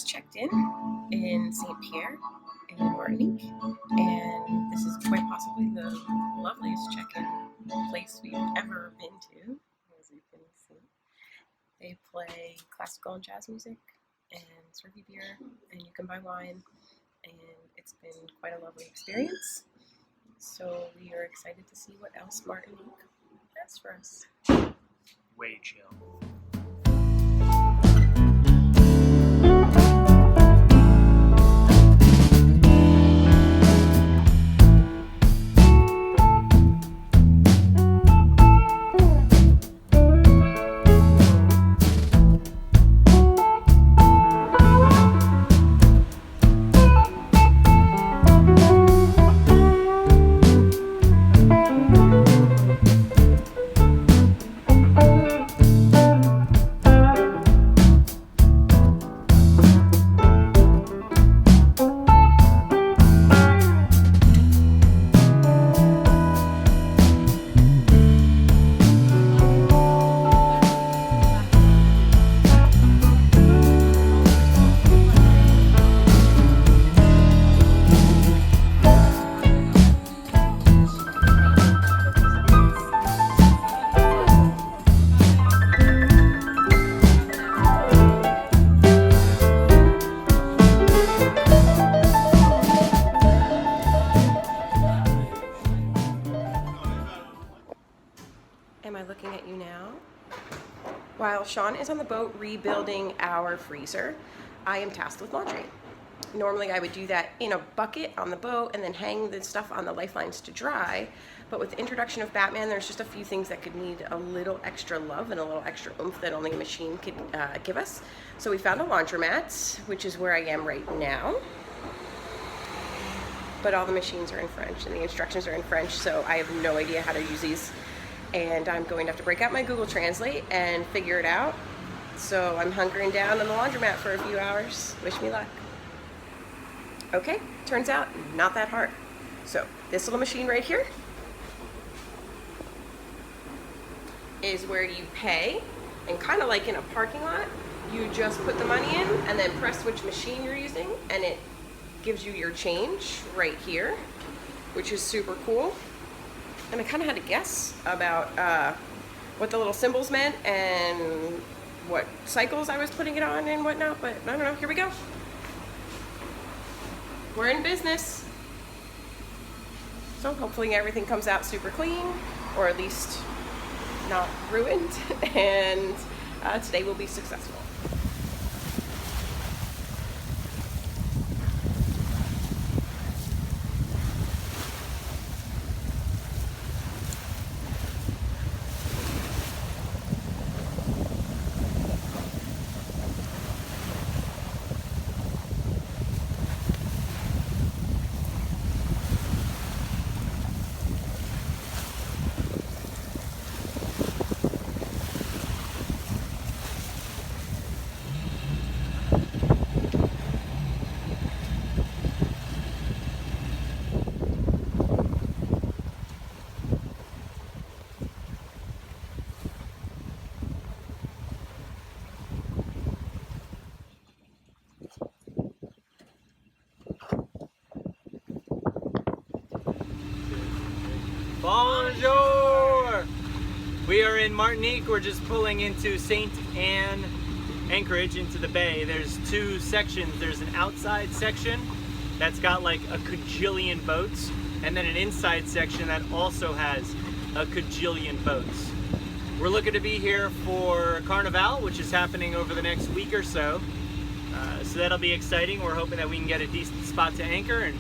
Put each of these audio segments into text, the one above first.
just checked in St. Pierre in Martinique, and this is quite possibly the loveliest check-in place we've ever been to, as you can see. They play classical and jazz music and serve you beer, and you can buy wine, and it's been quite a lovely experience. So we are excited to see what else Martinique has for us. Way chill. Am I looking at you now? While Shaun is on the boat rebuilding our freezer, I am tasked with laundry. Normally I would do that in a bucket on the boat and then hang the stuff on the lifelines to dry, but with the introduction of Batman, there's just a few things that could need a little extra love and a little extra oomph that only a machine could give us. So we found a laundromat, which is where I am right now. But all the machines are in French and the instructions are in French, so I have no idea how to use these. And I'm going to have to break out my Google Translate and figure it out. So I'm hunkering down on the laundromat for a few hours. Wish me luck. Okay, turns out not that hard. So this little machine right here is where you pay, and kind of like in a parking lot, you just put the money in and then press which machine you're using, and it gives you your change right here, which is super cool. And I kind of had to guess about what the little symbols meant and what cycles I was putting it on and whatnot, but I don't know, here we go. We're in business. So hopefully everything comes out super clean, or at least not ruined, and today will be successful. Bonjour! We are in Martinique. We're just pulling into St. Anne anchorage into the bay. There's two sections. There's an outside section that's got like a cajillion boats, and then an inside section that also has a cajillion boats. We're looking to be here for Carnival, which is happening over the next week or so. So that'll be exciting. We're hoping that we can get a decent spot to anchor and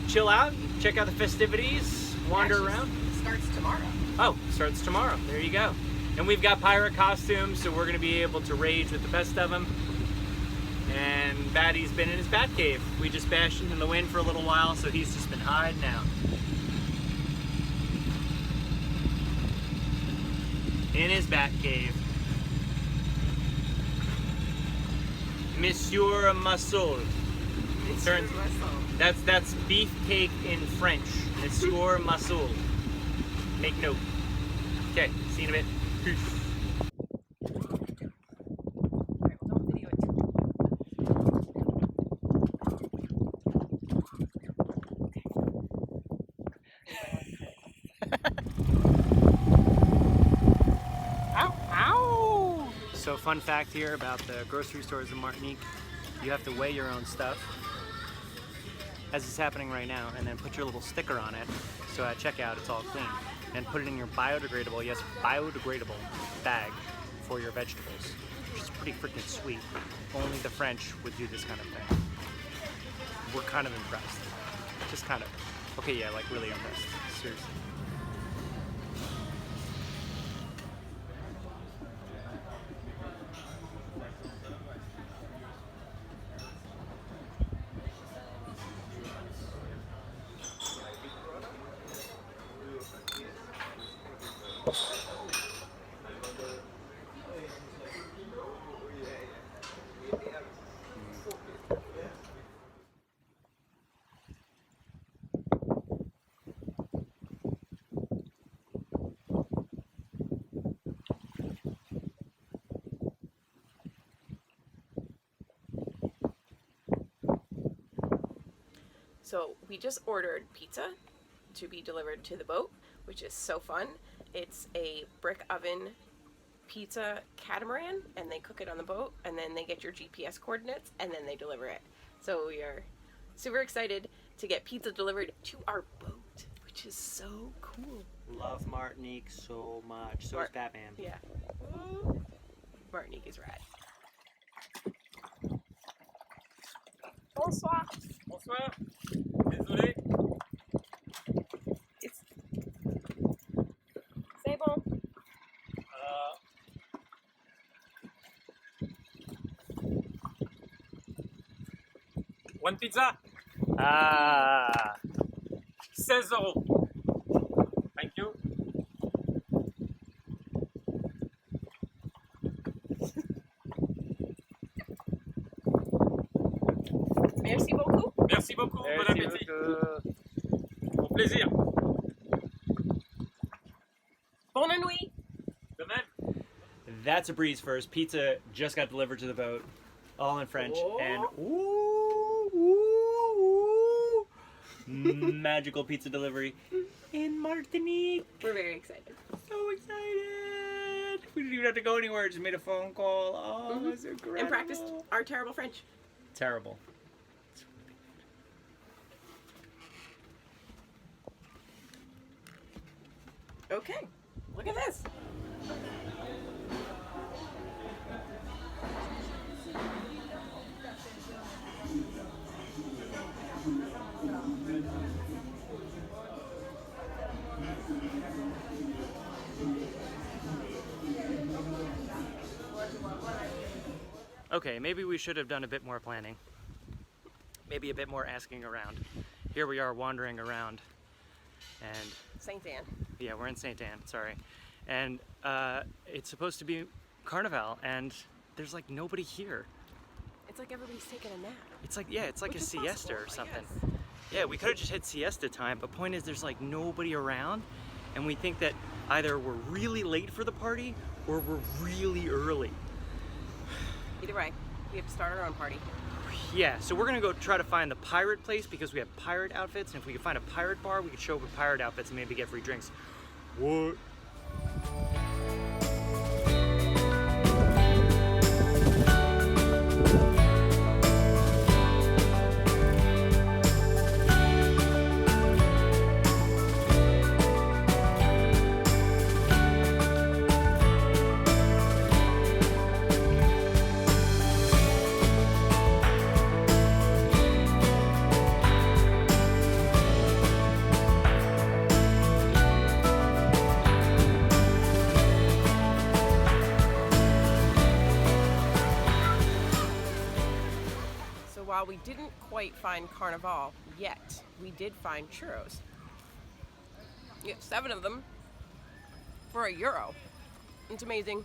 chill out, check out the festivities, wander around. Starts tomorrow. Oh, starts tomorrow. There you go. And we've got pirate costumes, so we're going to be able to rage with the best of them. And Batty's been in his bat cave. We just bashed him in the wind for a little while, so he's just been hiding out. In his bat cave. Monsieur Masol. That's beefcake in French. Monsieur Masol. Make note. Okay, see you in a bit. Peace. Ow! Ow! So fun fact here about the grocery stores in Martinique, you have to weigh your own stuff, as is happening right now, and then put your little sticker on it, so at checkout it's all clean. And put it in your biodegradable, yes, biodegradable bag for your vegetables, which is pretty freaking sweet. Only the French would do this kind of thing. We're kind of impressed. Just kind of. Okay, yeah, like really impressed. Seriously. So we just ordered pizza to be delivered to the boat, which is so fun. It's a brick oven pizza catamaran, and they cook it on the boat, and then they get your GPS coordinates, and then they deliver it. So we are super excited to get pizza delivered to our boat, which is so cool. Love Martinique so much. So is Batman. Yeah. Martinique is rad. Bonsoir. Bonsoir. Désolé. C'est bon. One pizza, Ah. 16 euros. Thank you. Merci beaucoup. Merci beaucoup, bon Merci appétit. beaucoup. Au plaisir. Bonne nuit. De même. That's a breeze first. Pizza just got delivered to the boat, all in French, and magical pizza delivery in Martinique. We're very excited. So excited! We didn't even have to go anywhere. Just made a phone call. Oh, it's incredible. And practiced our terrible French. Terrible. Okay, look at this. Okay, maybe we should have done a bit more planning. Maybe a bit more asking around. Here we are wandering around, and Saint Anne. yeah, we're in St. Anne, sorry. And it's supposed to be carnival, and there's like nobody here. It's like everybody's taking a nap. It's like, yeah, it's like Which a is siesta possible, or I something. guess. Yeah, we could have just hit siesta time, but point is there's like nobody around, and we think that either we're really late for the party or we're really early. Either way, we have to start our own party. Yeah, so we're gonna go try to find the pirate place because we have pirate outfits, and if we can find a pirate bar, we could show up with pirate outfits and maybe get free drinks. What? While we didn't quite find carnival yet, we did find churros. You get 7 of them for €1. It's amazing.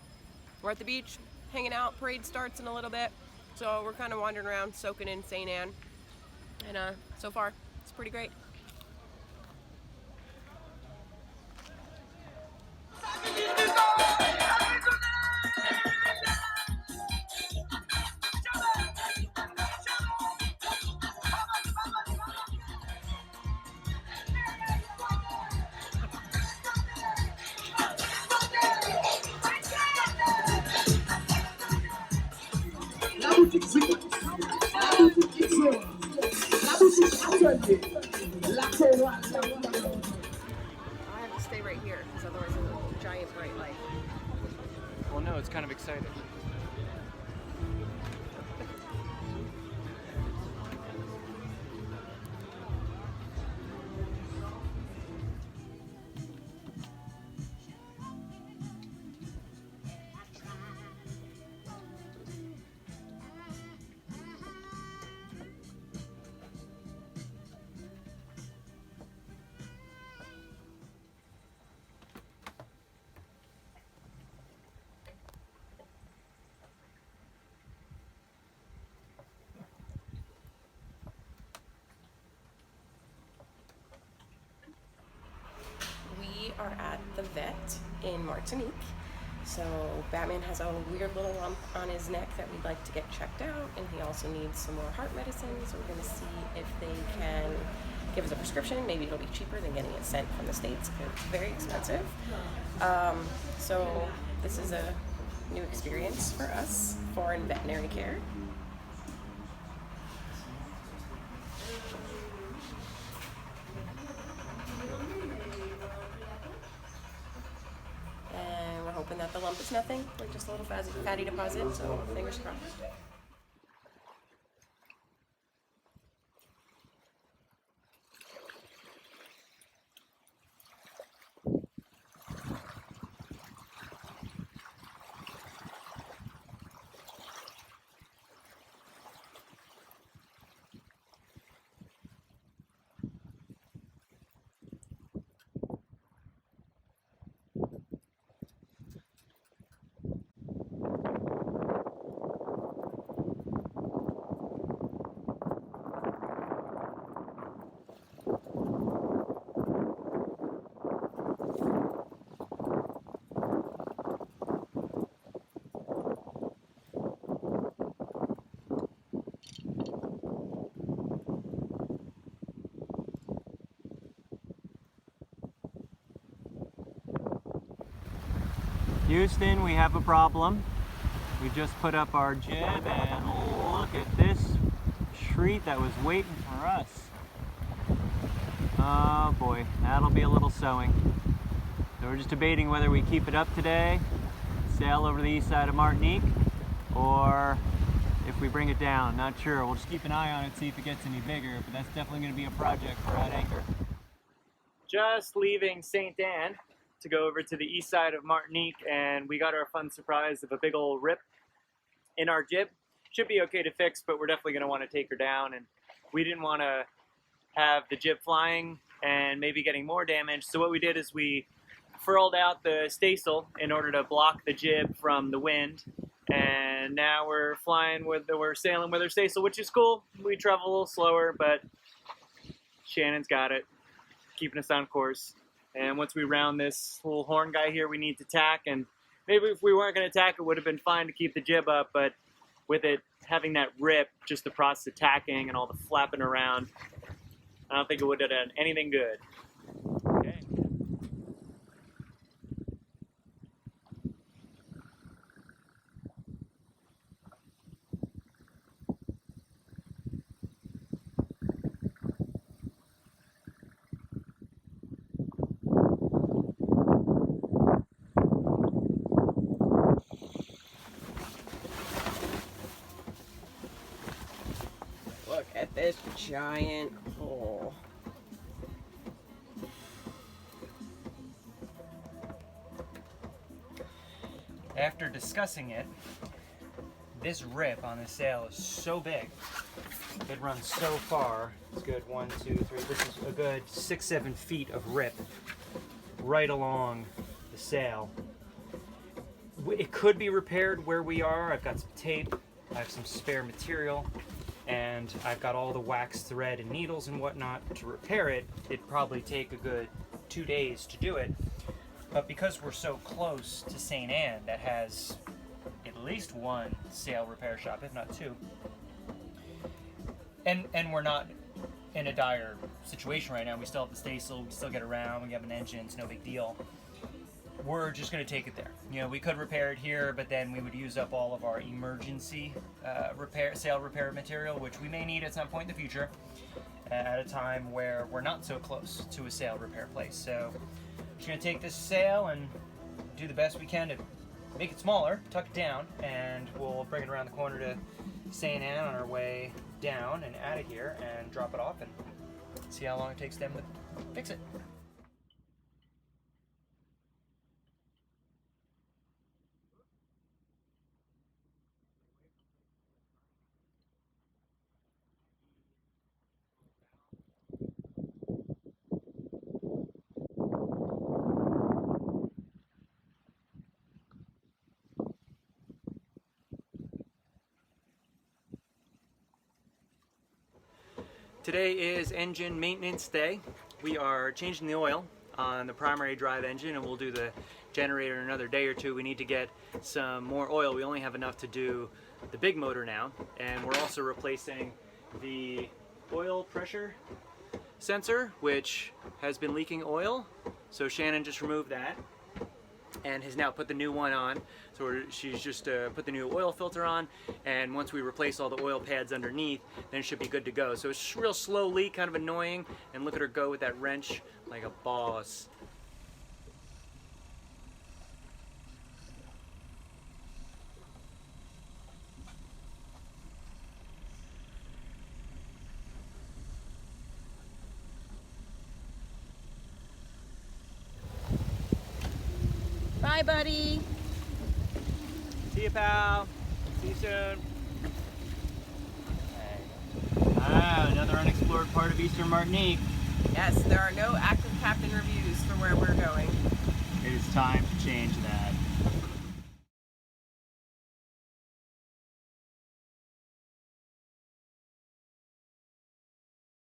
We're at the beach, hanging out. Parade starts in a little bit, so we're kind of wandering around, soaking in St. Anne. And so far, it's pretty great. I have to stay right here because otherwise there's a giant bright light. Well, no, it's kind of exciting. We are at the vet in Martinique. So Batman has a weird little lump on his neck that we'd like to get checked out, and he also needs some more heart medicine, so we're going to see if they can give us a prescription. Maybe it'll be cheaper than getting it sent from the States because it's very expensive. So this is a new experience for us, foreign veterinary care. And we're hoping that the lump is nothing, like just a little fatty deposit, so fingers crossed. Houston, we have a problem. We just put up our jib and look at this treat that was waiting for us. Oh boy, that'll be a little sewing. So we're just debating whether we keep it up today, sail over the east side of Martinique, or if we bring it down. Not sure. We'll just keep an eye on it, see if it gets any bigger, but that's definitely going to be a project for at anchor. Just leaving St. Anne to go over to the east side of Martinique, and we got our fun surprise of a big old rip in our jib. Should be okay to fix, but we're definitely going to want to take her down, and we didn't want to have the jib flying and maybe getting more damage. So what we did is we furled out the staysail in order to block the jib from the wind, and now we're sailing with our staysail, which is cool. We travel a little slower, but Shannon's got it, keeping us on course. And once we round this little horn guy here, we need to tack. And maybe if we weren't going to tack, it would have been fine to keep the jib up. But with it having that rip, just the process of tacking and all the flapping around, I don't think it would have done anything good. Okay. Look at this giant hole. After discussing it, this rip on the sail is so big. It runs so far. It's good 1, 2, 3. This is a good 6-7 feet of rip right along the sail. It could be repaired where we are. I've got some tape, I have some spare material, and I've got all the wax thread and needles and whatnot to repair it. It'd probably take a good 2 days to do it. But because we're so close to St. Anne, that has at least one sail repair shop, if not two, and we're not in a dire situation right now. We still have the staysail, we still get around, we have an engine, it's no big deal. We're just going to take it there. You know, we could repair it here, but then we would use up all of our emergency sail repair material, which we may need at some point in the future. at a time where we're not so close to a sail repair place. So we're gonna take this sail and do the best we can to make it smaller, tuck it down, and we'll bring it around the corner to St. Anne on our way down and out of here and drop it off and see how long it takes them to fix it. Today is engine maintenance day. We are changing the oil on the primary drive engine, and we'll do the generator in another day or two. We need to get some more oil. We only have enough to do the big motor now, and we're also replacing the oil pressure sensor, which has been leaking oil. So Shannon just removed that and has now put the new one on. So she's just put the new oil filter on, and once we replace all the oil pads underneath, then it should be good to go. So it's real slow leak, kind of annoying, and look at her go with that wrench like a boss. Bye, buddy. See you, pal. See you soon. Ah, another unexplored part of Eastern Martinique. Yes, there are no active captain reviews for where we're going. It is time to change that.